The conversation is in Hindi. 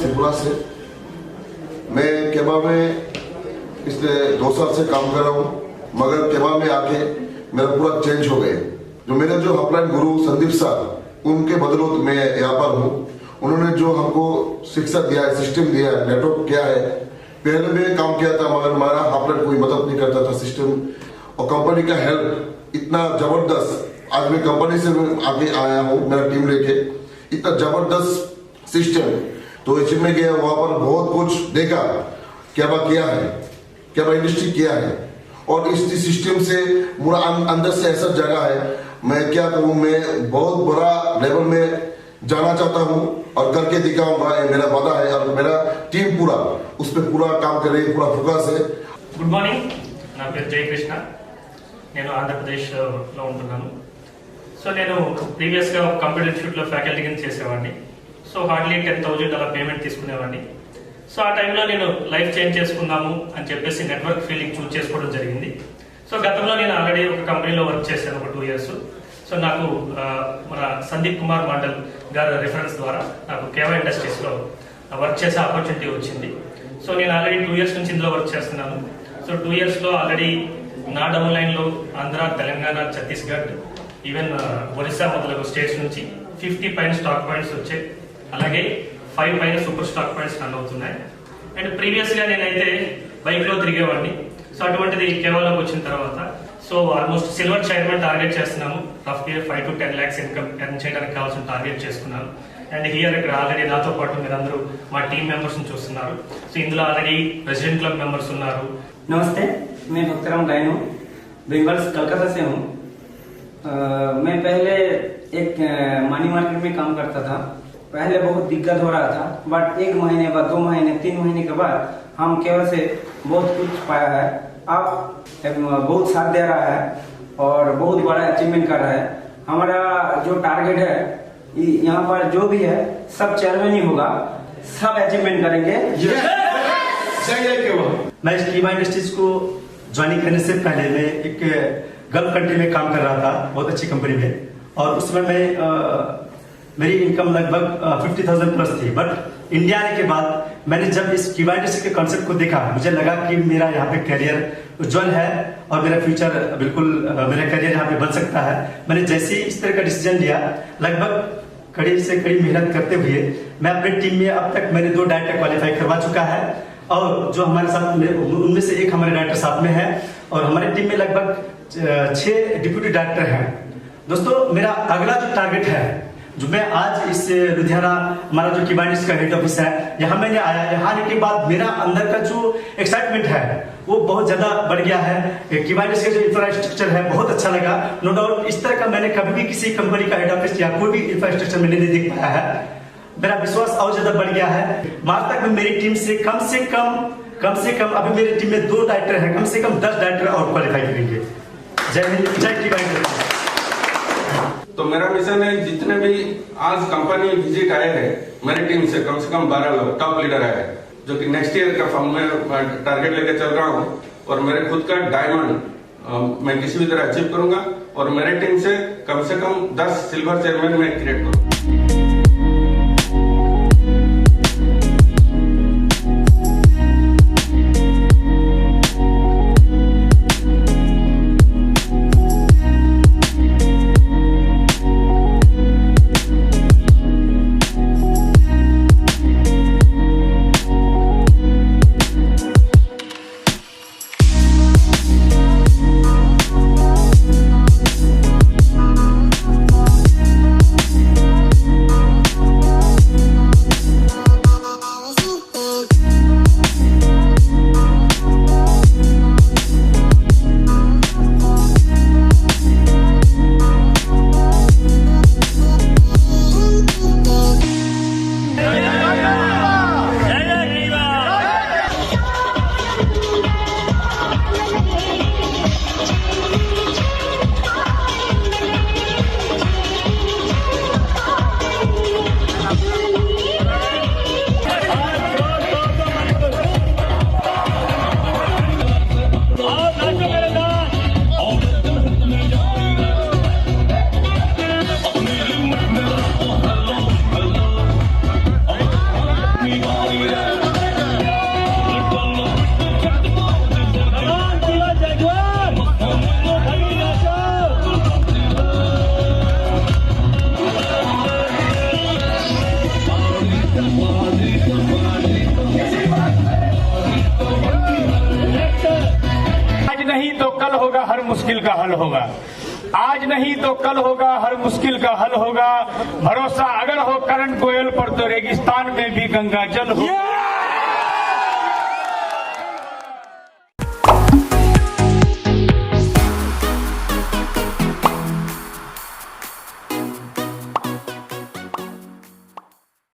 त्रिपुरा से। मैं केवा में पिछले 2 साल से काम कर रहा हूँ, मगर केवा में आके मेरा पूरा चेंज हो गया। जो मेरे जो अपलाइन गुरु संदीप सर, उनके बदौलत मैं यहाँ पर हूँ। उन्होंने जो हमको शिक्षा दिया है, सिस्टम दिया है, नेटवर्क किया है। पहले मैं काम किया था मगर हमारा अपलाइन कोई मदद नहीं करता था सिस्टम, और कंपनी का हेल्प इतना जबरदस्त। आज मैं कंपनी से आगे आया हूँ मेरा टीम लेके, इतना जबरदस्त सिस्टम। तो इसमें गया, वहां पर बहुत कुछ देखा, क्या किया है, केवा इंडस्ट्री किया है, और इस सिस्टम से पूरा अंदर से ऐसा जगह है। मैं क्या करूं, मैं बहुत बड़ा लेवल में जाना चाहता हूं और करके दिखाऊंगा, ये मेरा वादा है। और मेरा टीम पूरा उस पर पूरा काम कर रही है, पूरा फोकस है। गुड మార్నింగ్, నా పేరు జయకృష్ణ, నేను ఆంధ్రప్రదేశ్లో ఉంటున్నాను. సో నేను ప్రీవియస్గా కంప్యూటర్ ఇన్స్టిట్యూట్లో ఫ్యాకల్టీ కింద చేసేవాడిని. సో హార్డ్లీ 10,000 అలా పేమెంట్ తీసుకునేవాడిని. సో ఆ టైంలో నేను లైఫ్ చేంజ్ చేసుకుందాము అని చెప్పేసి నెట్వర్క్ ఫీల్డింగ్ చూస్ చేసుకోవడం జరిగింది. సో గతంలో నేను ఆల్రెడీ ఒక కంపెనీలో వర్క్ చేశాను ఒక 2 years. సో నాకు మన సందీప్ కుమార్ మండల్ గారి రిఫరెన్స్ ద్వారా నాకు కేవా ఇండస్ట్రీస్లో వర్క్ చేసే ఆపర్చునిటీ వచ్చింది. సో నేను ఆల్రెడీ 2 years నుంచి ఇందులో వర్క్ చేస్తున్నాను. సో 2 yearsలో ఆల్రెడీ నా డౌన్ లైన్లో ఆంధ్ర, తెలంగాణ, ఛత్తీస్గఢ్, ఈవెన్ ఒరిస్సా మొదలగు స్టేట్స్ నుంచి 50 పైన స్టాక్ పాయింట్స్ వచ్చాయి. అలాగే 5 పైన సూపర్ స్టాక్ పాయింట్స్ రన్ అవుతున్నాయి. అండ్ ప్రీవియస్గా నేనైతే బైక్లో తిరిగేవాడిని. సో అటువంటిది కేవలంలోకి వచ్చిన తర్వాత so almost silver chairman target చేస్తున్నాము. Rough year 5 to 10 lakhs income earn చేయడానికి కావాల్సిన టార్గెట్ చేసుకున్నాను. అండ్ హియర్ ఇక్కడ ఆల్రెడీ నాతో పాటు మీరందరూ మా టీమ్ మెంబర్స్ చూస్తున్నారు. సో ఇందులో ఆల్రెడీ ప్రెసిడెంట్ క్లబ్ మెంబర్స్ ఉన్నారు. नमस्ते, मैं भक्तराम गायन हूँ, बंगाल कलकत्ता से हूँ। मैं पहले एक मनी मार्केट में काम करता था। पहले बहुत दिक्कत हो रहा था, बट 1 महीने बाद, 2 महीने, 3 महीने के बाद हम केवल से बहुत कुछ पाया है। अब बहुत साथ दे रहा है और बहुत बड़ा अचीवमेंट कर रहा है। हमारा जो टारगेट है यहाँ पर जो भी है सब चेयरमैन ही होगा, सब अचीवमेंट करेंगे। मैं इस केवा इंडस्ट्रीज को ज्वाइनिंग करने से पहले मैं एक गल्फ कंट्री में काम कर रहा था, बहुत अच्छी कंपनी में, और उस समय मैं मेरी इनकम लगभग 50,000 प्लस थी। बट इंडिया आने के बाद मैंने जब इस केवा इंडस्ट्री के कॉन्सेप्ट को देखा, मुझे लगा कि मेरा यहाँ पे करियर उज्जवल है और मेरा फ्यूचर बिल्कुल, मेरा करियर यहाँ पे बन सकता है। मैंने जैसे ही इस तरह का डिसीजन लिया, लगभग कड़ी से कड़ी मेहनत करते हुए मैं अपनी टीम में अब तक मैंने 2 डायरेक्टर क्वालिफाई करवा चुका है, और जो हमारे साथ उनमें से एक हमारे डायरेक्टर साथ में है, और हमारी टीम में लगभग 6 डिप्यूटी डायरेक्टर हैं। दोस्तों, मेरा अगला जो टारगेट है, जो मैं आज इस लुधियाना, हमारा जो केवा इंडस्ट्रीज का हेड ऑफिस है, यहाँ मैंने आया। यहाँ आने के बाद मेरा अंदर का जो एक्साइटमेंट है वो बहुत ज्यादा बढ़ गया है। केवा इंडस्ट्रीज का जो इंफ्रास्ट्रक्चर है बहुत अच्छा लगा। नो डाउट इस तरह का मैंने कभी भी किसी कंपनी का हेड ऑफिस या कोई भी इंफ्रास्ट्रक्चर मैंने नहीं देख पाया है। मेरा विश्वास और ज्यादा बढ़ गया है। मार्च तक में मेरी टीम से कम से कम अभी मेरी टीम में 2 डायरेक्टर हैं, कम से कम 10 डायरेक्टर और क्वालिफाई करेंगे। जय हिंद, जय केवा इंडस्ट्रीज। तो मेरा मिशन है, जितने भी आज कंपनी विजिट आए हैं मेरी टीम से कम 12 लोग टॉप लीडर आए हैं, जो कि नेक्स्ट ईयर का फॉर्म में टारगेट लेके चल रहा हूँ। और मेरे खुद का डायमंड मैं किसी भी तरह अचीव करूंगा, और मेरे टीम से कम 10 सिल्वर चेयरमैन मैं क्रिएट करूंगा। आज नहीं तो कल होगा, हर मुश्किल का हल होगा। आज नहीं तो कल होगा, हर मुश्किल का हल होगा। भरोसा अगर हो करण गोयल पर तो रेगिस्तान में भी गंगा जल होगा।